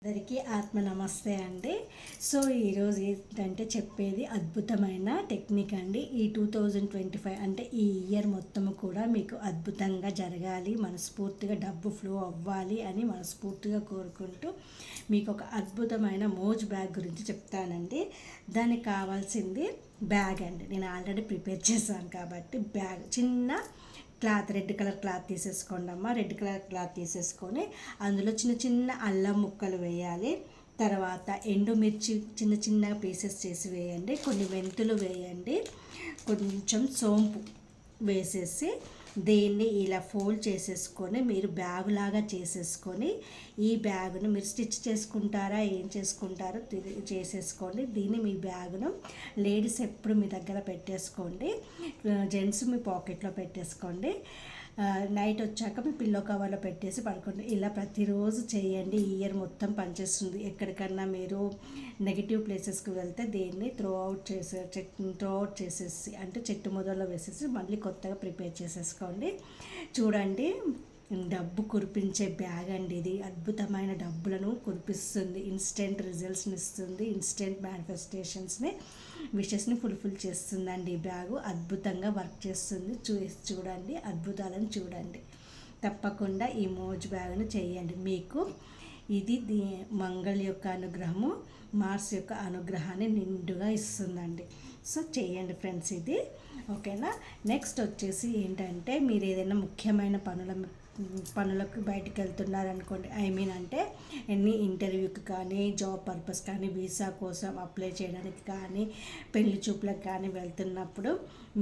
అందరికీ ఆత్మ నమస్తే అండి. సో ఈరోజు ఏంటంటే చెప్పేది అద్భుతమైన టెక్నిక్ అండి. ఈ 2025 అంటే ఈ ఇయర్ మొత్తము కూడా మీకు అద్భుతంగా జరగాలి, మనస్ఫూర్తిగా డబ్బు ఫ్లో అవ్వాలి అని మనస్ఫూర్తిగా కోరుకుంటూ మీకు ఒక అద్భుతమైన మోజ్ బ్యాగ్ గురించి చెప్తానండి. దానికి కావాల్సింది బ్యాగ్ అండి. నేను ఆల్రెడీ ప్రిపేర్ చేశాను కాబట్టి బ్యాగ్ చిన్న క్లాత్, రెడ్ కలర్ క్లాత్ తీసేసుకోండి అమ్మ. రెడ్ కలర్ క్లాత్ తీసేసుకొని అందులో చిన్న చిన్న అల్లం ముక్కలు వేయాలి. తర్వాత ఎండుమిర్చి చిన్న చిన్న పీసెస్ చేసి వేయండి. కొన్ని మెంతులు వేయండి. కొంచెం సోంపు వేసేసి దీన్ని ఇలా ఫోల్డ్ చేసేసుకొని మీరు బ్యాగ్ లాగా చేసేసుకొని ఈ బ్యాగును మీరు స్టిచ్ చేసుకుంటారా ఏం చేసుకుంటారో చేసేసుకోండి. దీన్ని మీ బ్యాగును లేడీస్ ఎప్పుడు మీ దగ్గర పెట్టేసుకోండి, జెంట్స్ మీ పాకెట్లో పెట్టేసుకోండి. నైట్ వచ్చాక మీ పిల్లో కవర్లో పెట్టేసి పడుకోండి. ఇలా ప్రతిరోజు చేయండి. ఈ ఇయర్ మొత్తం పనిచేస్తుంది. ఎక్కడికన్నా మీరు నెగిటివ్ ప్లేసెస్కి వెళ్తే దీన్ని త్రో అవుట్ చేసేసి అంటే చెట్టు మొదల్లో వేసేసి మళ్ళీ కొత్తగా ప్రిపేర్ చేసేసుకోండి. చూడండి, డబ్బు కురిపించే బ్యాగ్ అండి ఇది. అద్భుతమైన డబ్బులను కురిపిస్తుంది, ఇన్స్టెంట్ రిజల్ట్స్ని ఇస్తుంది, ఇన్స్టెంట్ మేనిఫెస్టేషన్స్ని, విషెస్ని ఫుల్ఫిల్ చేస్తుందండి. ఈ బ్యాగు అద్భుతంగా వర్క్ చేస్తుంది. చూడండి, అద్భుతాలను చూడండి. తప్పకుండా ఈ మోజ్ బ్యాగ్ను చేయండి. మీకు ఇది మంగళ యొక్క అనుగ్రహము, మార్స్ యొక్క అనుగ్రహాన్ని నిండుగా ఇస్తుందండి. సో చేయండి ఫ్రెండ్స్ ఇది, ఓకేనా. నెక్స్ట్ వచ్చేసి ఏంటంటే మీరు ఏదైనా ముఖ్యమైన పనులకు బయటికి వెళ్తున్నారనుకోండి, అంటే ఎన్ని ఇంటర్వ్యూకి కానీ, జాబ్ పర్పస్ కానీ, వీసా కోసం అప్లై చేయడానికి కానీ, పెళ్లి చూపులకు కానీ వెళ్తున్నప్పుడు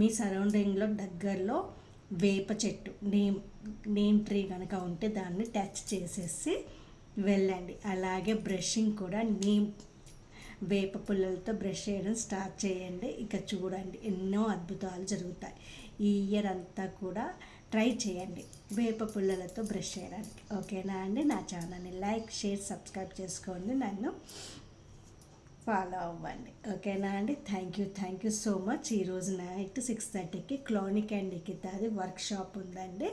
మీ సరౌండింగ్లో దగ్గరలో వేప చెట్టు నీమ్ ట్రీ కనుక ఉంటే దాన్ని టచ్ చేసేసి వెళ్ళండి. అలాగే బ్రషింగ్ కూడా వేప పుల్లలతో బ్రష్ చేయడం స్టార్ట్ చేయండి. ఇక చూడండి, ఎన్నో అద్భుతాలు జరుగుతాయి. ఈ ఇయర్ అంతా కూడా ట్రై చేయండి వేప పుల్లలతో బ్రష్ చేయడానికి, ఓకేనా అండి. నా ఛానల్ని లైక్, షేర్, సబ్స్క్రైబ్ చేసుకోండి, నన్ను ఫాలో అవ్వండి, ఓకేనా అండి. Thank you so much. ఈరోజు నైట్ 6:30కి క్లానిక్ అండ్ నిఖితాది వర్క్షాప్ ఉందండి.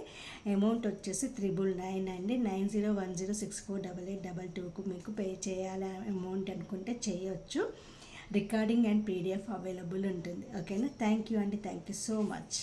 అమౌంట్ వచ్చేసి 999 అండి. 9010648822కు మీకు పే చేయాలి అమౌంట్ అనుకుంటే చేయొచ్చు. రికార్డింగ్ అండ్ PDF అవైలబుల్ ఉంటుంది, ఓకేనా. థ్యాంక్ యూ అండి. Thank you so much.